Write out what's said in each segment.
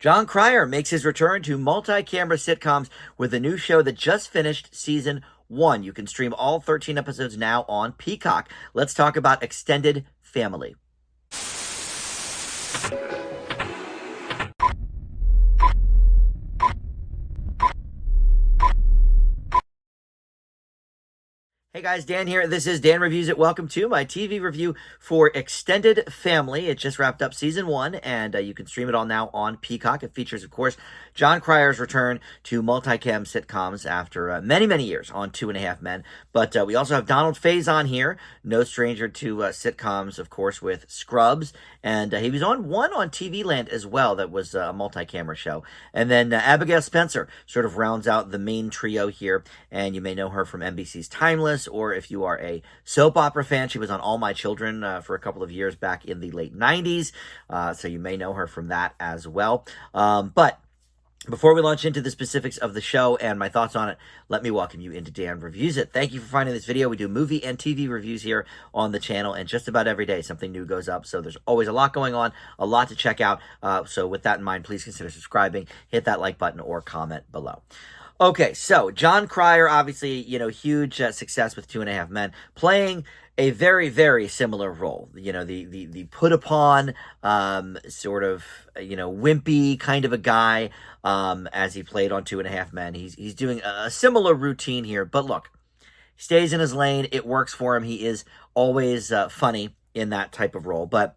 Jon Cryer makes his return to multi-camera sitcoms with a new show that just finished season 1. You can stream all 13 episodes now on Peacock. Let's talk about Extended Family. Hey guys, Dan here. This is Dan Reviews It. Welcome to my TV review for Extended Family. It just wrapped up season 1, and you can stream it all now on Peacock. It features, of course, Jon Cryer's return to multicam sitcoms after many, many years on 2.5 Men. But we also have Donald Faison here, no stranger to sitcoms, of course, with Scrubs. And he was on one on TV Land as well that was a multi-camera show. And then Abigail Spencer sort of rounds out the main trio here, and you may know her from NBC's Timeless, or if you are a soap opera fan, she was on All My Children for a couple of years back in the late 90s, so you may know her from that as well. But before we launch into the specifics of the show and my thoughts on it, let me welcome you into Dan Reviews It. Thank you for finding this video. We do movie and TV reviews here on the channel, and just about every day something new goes up, so there's always a lot going on, a lot to check out. So with that in mind, please consider subscribing, hit that like button, or comment below. Okay, so Jon Cryer, obviously, huge success with 2.5 Men, playing a very, very similar role. The put upon, sort of, wimpy kind of a guy, as he played on 2.5 Men. He's doing a similar routine here, but look, he stays in his lane. It works for him. He is always funny in that type of role, but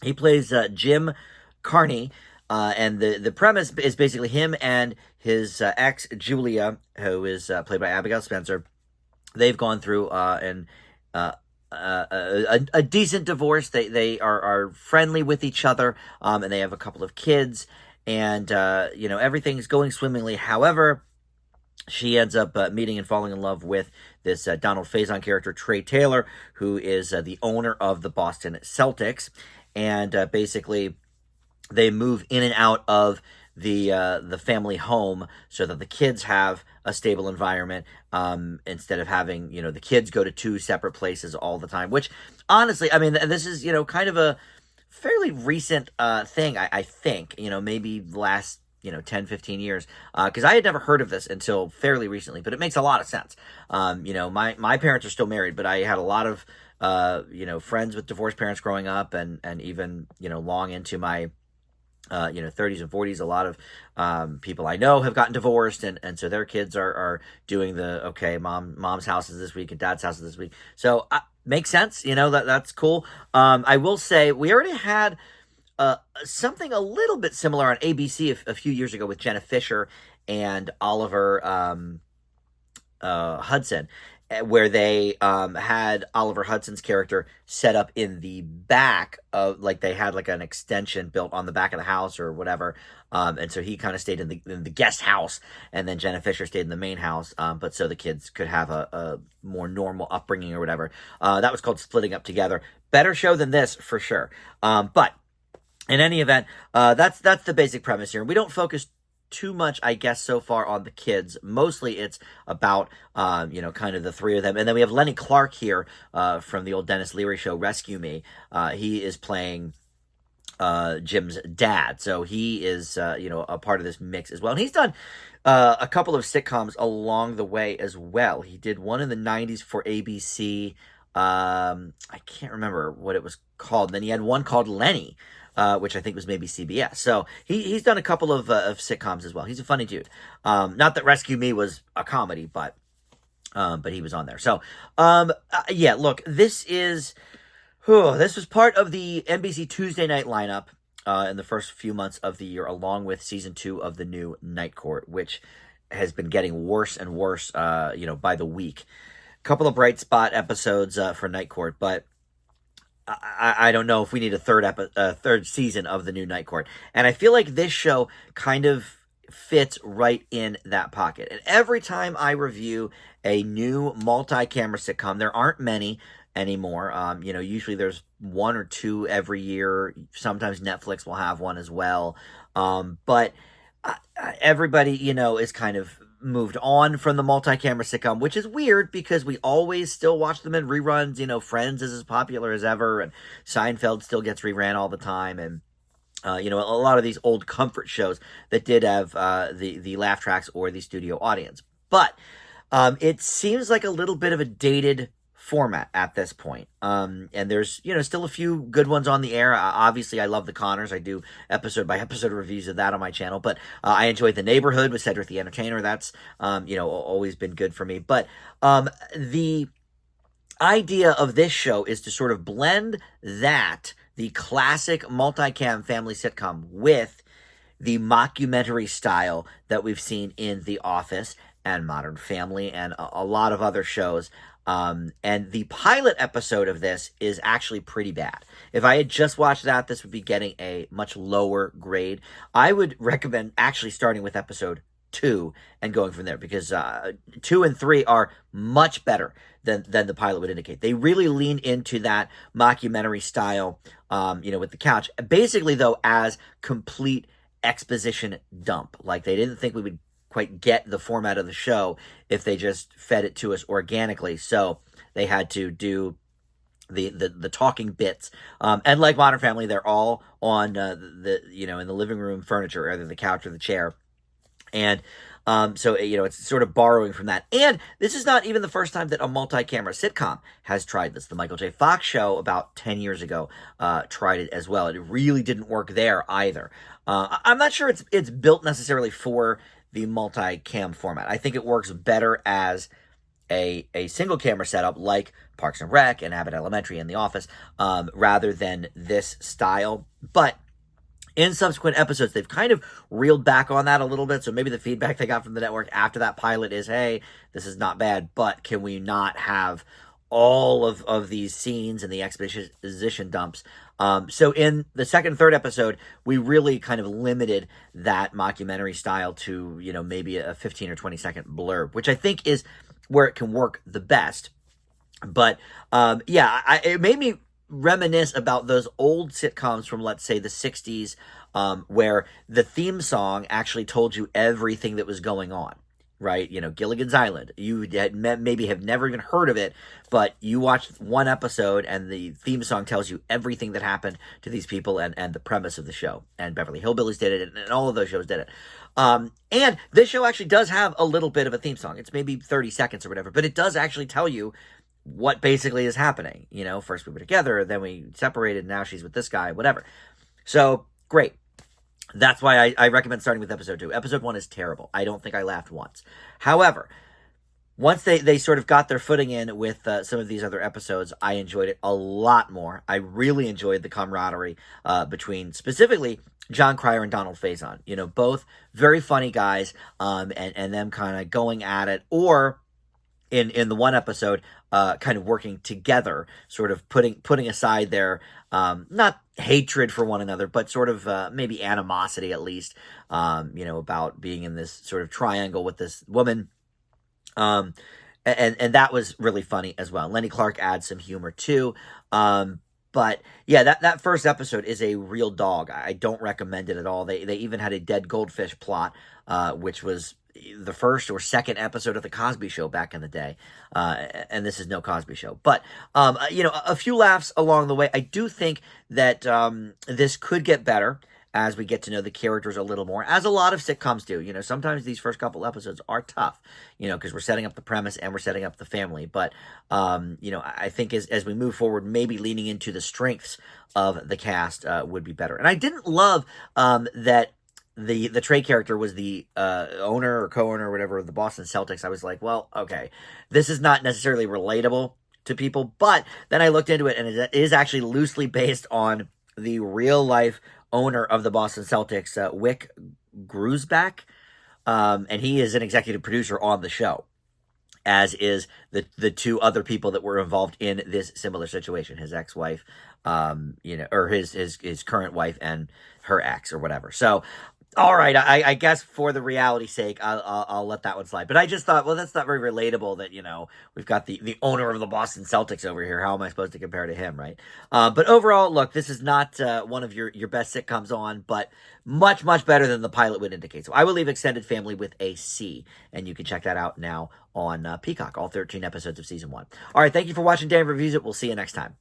he plays Jim Carney. And the premise is basically him and his ex, Julia, who is played by Abigail Spencer. They've gone through a decent divorce. They are friendly with each other, and they have a couple of kids, and everything's going swimmingly. However, she ends up meeting and falling in love with this Donald Faison character, Trey Taylor, who is the owner of the Boston Celtics, and basically they move in and out of the family home so that the kids have a stable environment, instead of having, the kids go to 2 separate places all the time, which honestly, I mean, this is, kind of a fairly recent thing, I think, maybe the last 10, 15 years, because I had never heard of this until fairly recently, but it makes a lot of sense. My parents are still married, but I had a lot of, friends with divorced parents growing up, and even, long into my 30s and 40s, a lot of people I know have gotten divorced, and so their kids are doing okay, mom's house is this week and dad's house is this week. So makes sense, that's cool. I will say we already had something a little bit similar on ABC a few years ago with Jenna Fisher and Oliver Hudson, where they had Oliver Hudson's character set up in the back of, like, they had like an extension built on the back of the house or whatever, and so he kind of stayed in the guest house, and then Jenna Fisher stayed in the main house, but so the kids could have a more normal upbringing or whatever. That was called Splitting Up Together. Better show than this for sure, but in any event, that's the basic premise here. We don't focus too much, I guess, so far on the kids. Mostly it's about, kind of the 3 of them. And then we have Lenny Clark here from the old Dennis Leary show, Rescue Me. He is playing Jim's dad. So he is, a part of this mix as well. And he's done a couple of sitcoms along the way as well. He did one in the 90s for ABC. I can't remember what it was called. Then he had one called Lenny, which I think was maybe CBS. So he's done a couple of sitcoms as well. He's a funny dude. Not that Rescue Me was a comedy, but he was on there. So yeah, look, this was part of the NBC Tuesday night lineup in the first few months of the year, along with season 2 of the new Night Court, which has been getting worse and worse, by the week. A couple of bright spot episodes for Night Court, but I don't know if we need a third season of the new Night Court. And I feel like this show kind of fits right in that pocket. And every time I review a new multi-camera sitcom, there aren't many anymore. Usually there's 1 or 2 every year. Sometimes Netflix will have one as well. But everybody, is kind of moved on from the multi-camera sitcom, which is weird because we always still watch them in reruns. Friends is as popular as ever, and Seinfeld still gets reran all the time, and A lot of these old comfort shows that did have the laugh tracks or the studio audience. But it seems like a little bit of a dated format at this point. And there's, still a few good ones on the air. Obviously, I love The Connors. I do episode by episode reviews of that on my channel. But I enjoyed The Neighborhood with Cedric the Entertainer. That's, always been good for me. But the idea of this show is to sort of blend the classic multicam family sitcom, with the mockumentary style that we've seen in The Office and Modern Family and a lot of other shows. And the pilot episode of this is actually pretty bad. If I had just watched that, this would be getting a much lower grade. I would recommend actually starting with episode 2 and going from there, because 2 and 3 are much better than the pilot would indicate. They really lean into that mockumentary style, with the couch. Basically, though, as complete exposition dump. Like, they didn't think we would quite get the format of the show if they just fed it to us organically. So they had to do the talking bits. And like Modern Family, they're all on in the living room furniture, either the couch or the chair. And so, it's sort of borrowing from that. And this is not even the first time that a multi-camera sitcom has tried this. The Michael J. Fox show about 10 years ago tried it as well. It really didn't work there either. I'm not sure it's built necessarily for the multi-cam format. I think it works better as a single camera setup like Parks and Rec and Abbott Elementary and The Office, rather than this style. But in subsequent episodes, they've kind of reeled back on that a little bit. So maybe the feedback they got from the network after that pilot is, hey, this is not bad, but can we not have all of these scenes and the exposition dumps? So in the second and third episode, we really kind of limited that mockumentary style to, maybe a 15 or 20 second blurb, which I think is where it can work the best. But it made me reminisce about those old sitcoms from, let's say, the 60s, where the theme song actually told you everything that was going on, right? Gilligan's Island. You maybe have never even heard of it, but you watched one episode and the theme song tells you everything that happened to these people and the premise of the show. And Beverly Hillbillies did it, and all of those shows did it. And this show actually does have a little bit of a theme song. It's maybe 30 seconds or whatever, but it does actually tell you what basically is happening. First we were together, then we separated, now she's with this guy, whatever. So, great. That's why I recommend starting with episode 2. Episode 1 is terrible. I don't think I laughed once. However, once they sort of got their footing in with some of these other episodes, I enjoyed it a lot more. I really enjoyed the camaraderie between, specifically, Jon Cryer and Donald Faison. Both very funny guys, and them kind of going at it, or in the one episode, kind of working together, sort of putting aside their, not hatred for one another, but sort of maybe animosity at least, about being in this sort of triangle with this woman. And that was really funny as well. Lenny Clark adds some humor too. But yeah, that first episode is a real dog. I don't recommend it at all. They even had a dead goldfish plot, which was the first or second episode of The Cosby Show back in the day. And this is no Cosby Show. But, a few laughs along the way. I do think that this could get better as we get to know the characters a little more, as a lot of sitcoms do. Sometimes these first couple episodes are tough, because we're setting up the premise and we're setting up the family. But, I think as we move forward, maybe leaning into the strengths of the cast would be better. And I didn't love that the Trey character was the owner or co-owner or whatever of the Boston Celtics. I was like, well, okay, this is not necessarily relatable to people. But then I looked into it, and it is actually loosely based on the real life owner of the Boston Celtics, Wick Grusback, and he is an executive producer on the show, as is the two other people that were involved in this similar situation, his ex-wife, or his current wife and her ex or whatever. So, all right, I guess for the reality's sake, I'll let that one slide. But I just thought, well, that's not very relatable that, we've got the owner of the Boston Celtics over here. How am I supposed to compare to him, right? But overall, look, this is not one of your best sitcoms on, but much, much better than the pilot would indicate. So I will leave Extended Family with a C, and you can check that out now on Peacock, all 13 episodes of Season 1. All right, thank you for watching Dan Reviews It. We'll see you next time.